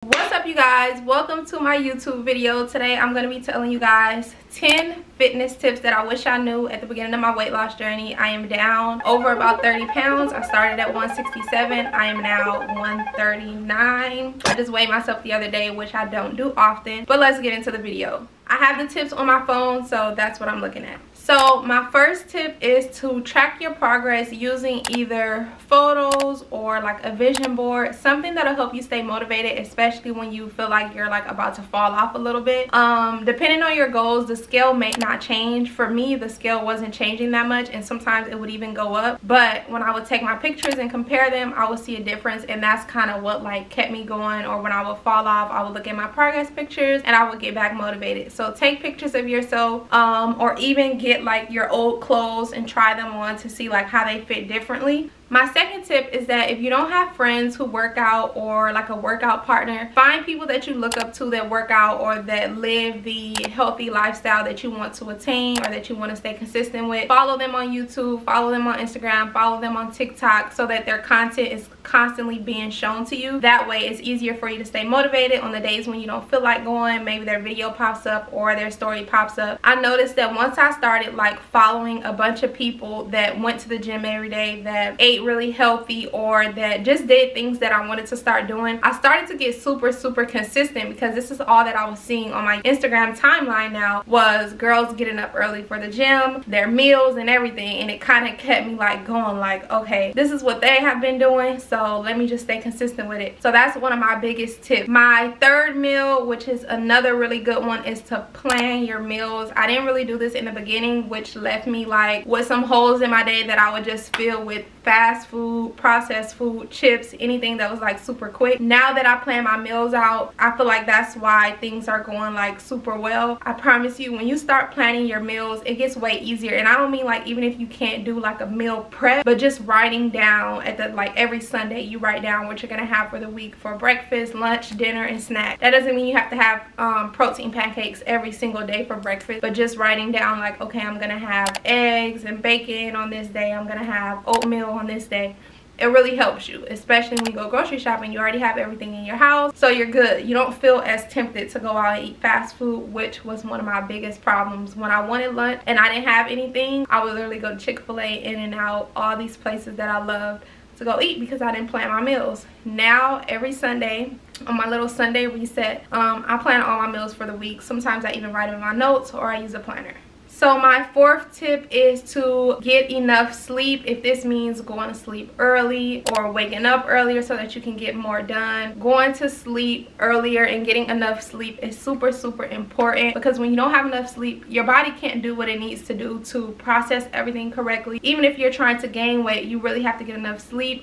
What's up, you guys? Welcome to my YouTube video. Today I'm going to be telling you guys 10 fitness tips that I wish I knew at the beginning of my weight loss journey. I am down over about 30 pounds. I started at 167. I am now 139. I just weighed myself the other day, which I don't do often, but let's get into the video. I have the tips on my phone, so that's what I'm looking at. So my first tip is to track your progress using either photos or like a vision board, something that'll help you stay motivated, especially when you feel like you're like about to fall off a little bit. Depending on your goals, the scale may not change. For me, the scale wasn't changing that much, and sometimes it would even go up. But when I would take my pictures and compare them, I would see a difference, and that's kind of what like kept me going. Or when I would fall off, I would look at my progress pictures and I would get back motivated. So take pictures of yourself, or even get like your old clothes and try them on to see like how they fit differently. My second tip is that if you don't have friends who work out or like a workout partner, find people that you look up to that work out or that live the healthy lifestyle that you want to attain or that you want to stay consistent with. Follow them on YouTube, follow them on Instagram, follow them on TikTok, so that their content is constantly being shown to you. That way it's easier for you to stay motivated on the days when you don't feel like going. Maybe their video pops up or their story pops up. I noticed that once I started like following a bunch of people that went to the gym every day, that ate really healthy, or that just did things that I wanted to start doing, I started to get super consistent, because this is all that I was seeing on my Instagram timeline now, was girls getting up early for the gym, their meals and everything. And it kind of kept me like going like, okay, this is what they have been doing, so let me just stay consistent with it. So that's one of my biggest tips. My third meal, which is another really good one, is to plan your meals. I didn't really do this in the beginning, which left me like with some holes in my day that I would just fill with fast food, processed food, chips, anything that was like super quick. Now that I plan my meals out, I feel like that's why things are going like super well. I promise you, when you start planning your meals, it gets way easier. And I don't mean like even if you can't do like a meal prep, but just writing down at the like every Sunday you write down what you're gonna have for the week for breakfast, lunch, dinner, and snack. That doesn't mean you have to have protein pancakes every single day for breakfast, but just writing down like, okay, I'm gonna have eggs and bacon on this day, I'm gonna have oatmeal on this day. It really helps you, especially when you go grocery shopping. You already have everything in your house, so you're good. You don't feel as tempted to go out and eat fast food, which was one of my biggest problems. When I wanted lunch and I didn't have anything, I would literally go to Chick-fil-A, In-N-Out, all these places that I loved to go eat, because I didn't plan my meals. Now every Sunday, on my little Sunday reset, I plan all my meals for the week. Sometimes I even write them in my notes, or I use a planner. So my fourth tip is to get enough sleep. If this means going to sleep early or waking up earlier so that you can get more done, going to sleep earlier and getting enough sleep is super important, because when you don't have enough sleep, your body can't do what it needs to do to process everything correctly. Even if you're trying to gain weight, you really have to get enough sleep.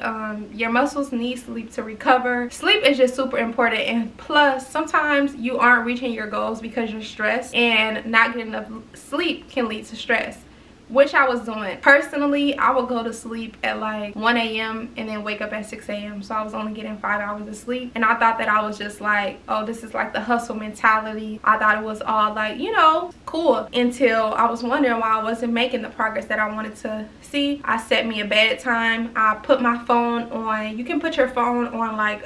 Your muscles need sleep to recover. Sleep is just super important. And plus, sometimes you aren't reaching your goals because you're stressed, and not getting enough sleep can lead to stress, which I was doing. Personally, I would go to sleep at like 1 a.m. and then wake up at 6 a.m. So I was only getting 5 hours of sleep, and I thought that I was just like, oh, this is like the hustle mentality. I thought it was all like, you know, cool, until I was wondering why I wasn't making the progress that I wanted to see. I set me a bedtime. I put my phone on. You can put your phone on like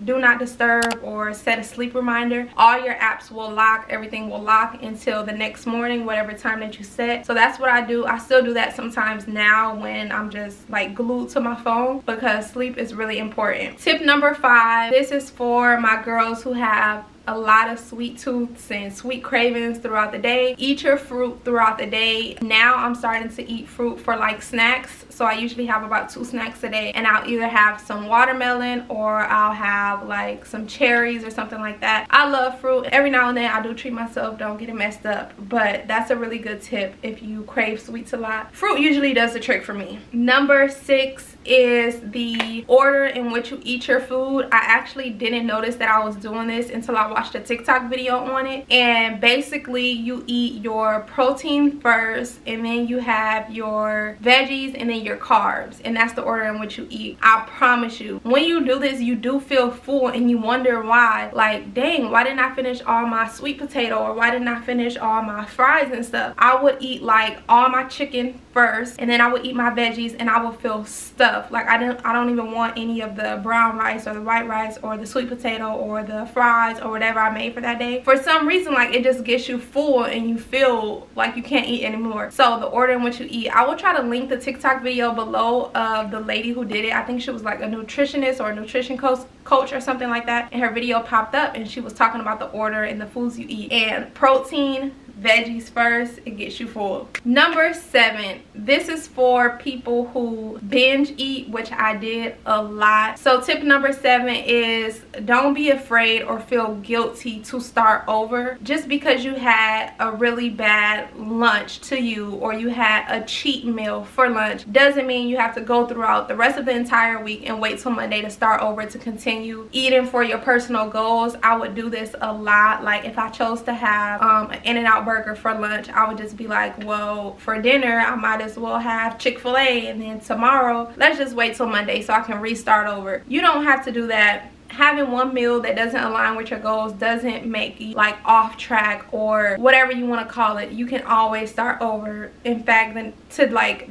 do not disturb, or set a sleep reminder. All your apps will lock, everything will lock until the next morning, whatever time that you set. So that's what I do. I still do that sometimes now when I'm just like glued to my phone, because sleep is really important. Tip number 5, this is for my girls who have a lot of sweet tooths and sweet cravings throughout the day. Eat your fruit throughout the day. Now I'm starting to eat fruit for like snacks. So I usually have about 2 snacks a day, and I'll either have some watermelon or I'll have like some cherries or something like that. I love fruit. Every now and then I do treat myself, don't get it messed up, but that's a really good tip if you crave sweets a lot. Fruit usually does the trick for me. Number 6 is the order in which you eat your food. I actually didn't notice that I was doing this until I watched a TikTok video on it. And basically you eat your protein first, and then you have your veggies, and then your carbs, and that's the order in which you eat. I promise you, when you do this, you do feel full, and you wonder why, like, dang, why didn't I finish all my sweet potato, or why didn't I finish all my fries and stuff. I would eat like all my chicken first, and then I would eat my veggies, and I would feel stuffed. stuff. Like I don't even want any of the brown rice or the white rice or the sweet potato or the fries or whatever I made for that day. For some reason, like it just gets you full and you feel like you can't eat anymore. So the order in which you eat, I will try to link the TikTok video below of the lady who did it. I think she was like a nutritionist or a nutrition coach or something like that, and her video popped up and she was talking about the order and the foods you eat. And protein, veggies first, it gets you full. Number 7, this is for people who binge eat, which I did a lot. So tip number 7 is don't be afraid or feel guilty to start over. Just because you had a really bad lunch to you or you had a cheat meal for lunch doesn't mean you have to go throughout the rest of the entire week and wait till Monday to start over to continue eating for your personal goals. I would do this a lot. Like if I chose to have an In-N-Out burger for lunch, I would just be like, well, for dinner I might as well have Chick-fil-A, and then tomorrow let's just wait till Monday so I can restart over. You don't have to do that. Having one meal that doesn't align with your goals doesn't make you like off track or whatever you want to call it. You can always start over. In fact,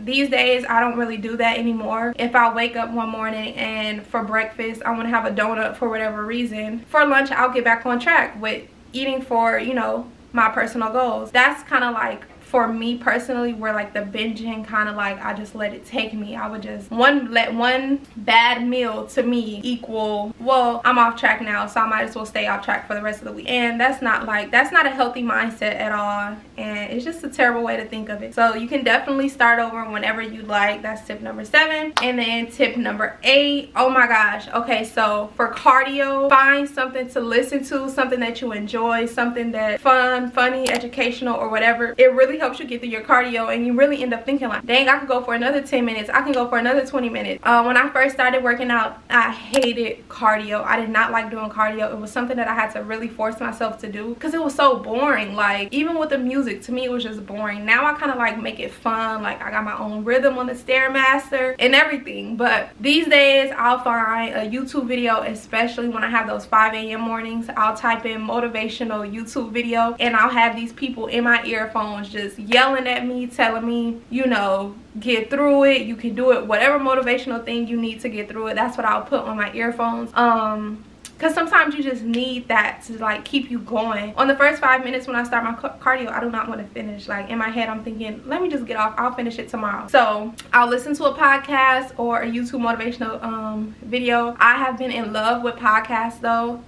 these days I don't really do that anymore. If I wake up one morning and for breakfast I want to have a donut for whatever reason, for lunch I'll get back on track with eating for, you know, my personal goals. That's kind of like for me personally, where like the binging kind of like I just let it take me. I would just let one bad meal to me equal, well, I'm off track now, so I might as well stay off track for the rest of the week. And that's not a healthy mindset at all, and it's just a terrible way to think of it. So you can definitely start over whenever you like. That's tip number 7. And then tip number 8, oh my gosh, okay, so for cardio, find something to listen to, something that you enjoy, something that's fun, funny, educational, or whatever. It really helps you get through your cardio, and you really end up thinking like, dang, I could go for another 10 minutes, I can go for another 20 minutes. When I first started working out, I hated cardio. I did not like doing cardio. It was something that I had to really force myself to do because it was so boring. Like even with the music, to me it was just boring. Now I kind of like make it fun. Like I got my own rhythm on the Stairmaster and everything. But these days I'll find a YouTube video, especially when I have those 5 a.m. mornings. I'll type in motivational YouTube video and I'll have these people in my earphones just yelling at me, telling me, you know, get through it, you can do it, whatever motivational thing you need to get through it. That's what I'll put on my earphones. Because sometimes you just need that to like keep you going. On the first 5 minutes when I start my cardio, I do not want to finish. Like in my head I'm thinking, let me just get off, I'll finish it tomorrow. So I'll listen to a podcast or a YouTube motivational video. I have been in love with podcasts though.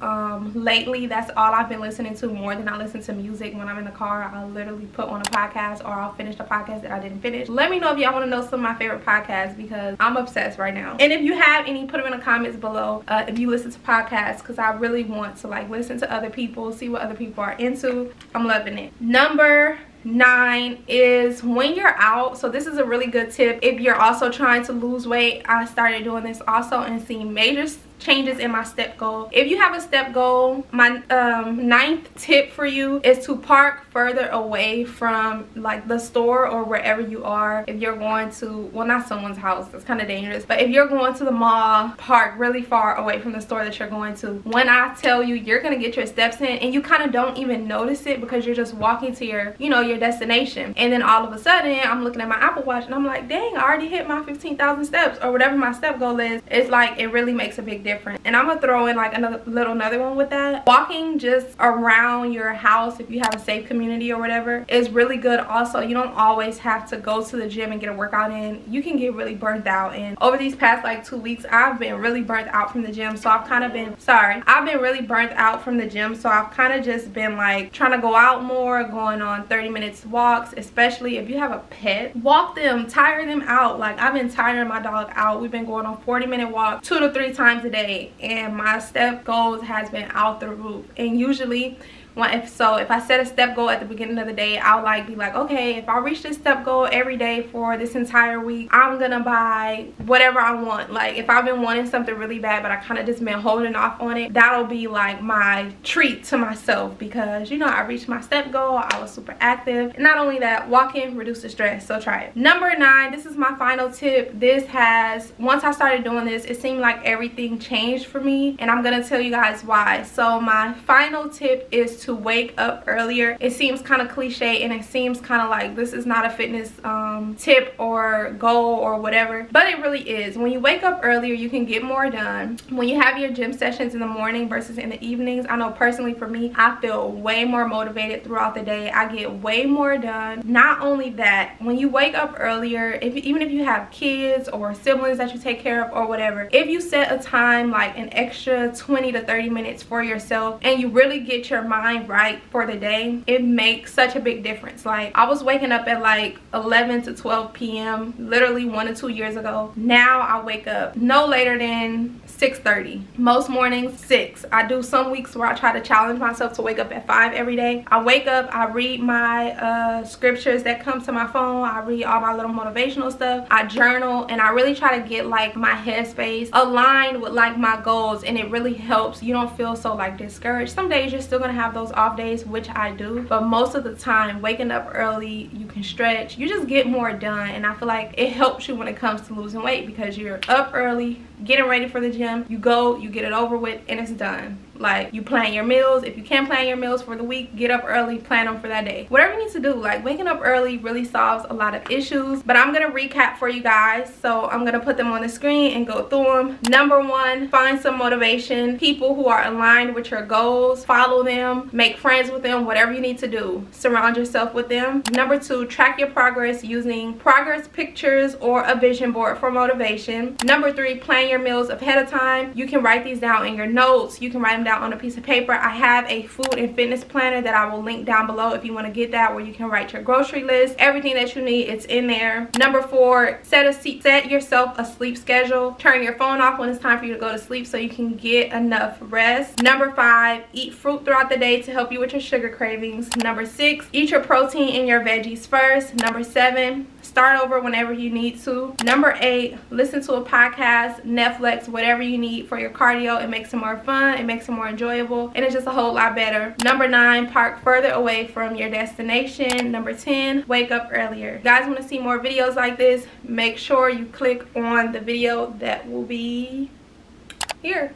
Lately that's all I've been listening to, more than I listen to music. When I'm in the car, I'll literally put on a podcast, or I'll finish the podcast that I didn't finish. Let me know if y'all want to know some of my favorite podcasts, because I'm obsessed right now. And if you have any, put them in the comments below. If you listen to podcasts, because I really want to like listen to other people, see what other people are into. I'm loving it. Number 9 is when you're out. So this is a really good tip if you're also trying to lose weight. I started doing this also and seeing major changes in my step goal. If you have a step goal, my 9th tip for you is to park further away from like the store or wherever you are. If you're going to, well, not someone's house, that's kind of dangerous, but if you're going to the mall, park really far away from the store that you're going to. When I tell you, you're gonna get your steps in and you kind of don't even notice it because you're just walking to your, you know, your destination. And then all of a sudden I'm looking at my Apple Watch and I'm like, dang, I already hit my 15,000 steps or whatever my step goal is. It's like it really makes a big difference. And I'm gonna throw in like another one with that. Walking just around your house, if you have a safe community or whatever, is really good also. You don't always have to go to the gym and get a workout in. You can get really burnt out, and over these past like 2 weeks I've been really burnt out from the gym. So I've been really burnt out from the gym, so I've kind of just been like trying to go out more, going on 30 minutes walks. Especially if you have a pet, walk them, tire them out. Like I've been tiring my dog out. We've been going on 40-minute walks 2 to 3 times a day, and my step goals has been out the roof. And usually if I set a step goal at the beginning of the day, I'll like be like, okay, if I reach this step goal every day for this entire week, I'm gonna buy whatever I want. Like if I've been wanting something really bad but I kind of just been holding off on it, that'll be like my treat to myself, because you know I reached my step goal, I was super active. And not only that, walking reduces stress, so try it. Number 9, this is my final tip. Once I started doing this, it seemed like everything changed for me, and I'm gonna tell you guys why. So my final tip is to wake up earlier. It seems kind of cliche and it seems kind of like this is not a fitness tip or goal or whatever, but it really is. When you wake up earlier, you can get more done. When you have your gym sessions in the morning versus in the evenings, I know personally for me, I feel way more motivated throughout the day. I get way more done. Not only that, when you wake up earlier, even if you have kids or siblings that you take care of or whatever, if you set a time like an extra 20 to 30 minutes for yourself and you really get your mind right for the day, it makes such a big difference. Like, I was waking up at like 11 to 12 p.m. literally 1 to 2 years ago. Now I wake up no later than 6:30. Most mornings 6. I do some weeks where I try to challenge myself to wake up at 5 every day. I wake up, I read my scriptures that come to my phone, I read all my little motivational stuff, I journal, and I really try to get like my headspace aligned with like my goals, and it really helps. You don't feel so like discouraged. Some days you're still gonna have those off days, which I do, but most of the time waking up early, you can stretch, you just get more done, and I feel like it helps you when it comes to losing weight because you're up early, getting ready for the gym, you go, you get it over with, and it's done. Like, you plan your meals. If you can't plan your meals for the week, get up early, plan them for that day. Whatever you need to do, like waking up early really solves a lot of issues. But I'm gonna recap for you guys, so I'm gonna put them on the screen and go through them. Number 1, find some motivation, people who are aligned with your goals, follow them, make friends with them, whatever you need to do, surround yourself with them. Number 2, track your progress using progress pictures or a vision board for motivation. Number 3, plan your meals ahead of time. You can write these down in your notes, you can write them down on a piece of paper. I have a food and fitness planner that I will link down below if you want to get that, where you can write your grocery list, everything that you need, it's in there. Number 4, set yourself a sleep schedule. Turn your phone off when it's time for you to go to sleep so you can get enough rest. Number 5, eat fruit throughout the day to help you with your sugar cravings. Number 6, eat your protein and your veggies first. Number 7, start over whenever you need to. Number 8, listen to a podcast, Netflix, whatever you need for your cardio. It makes it more fun, it makes it more enjoyable, and it's just a whole lot better. Number 9, park further away from your destination. Number 10, wake up earlier. If you guys want to see more videos like this, make sure you click on the video that will be here.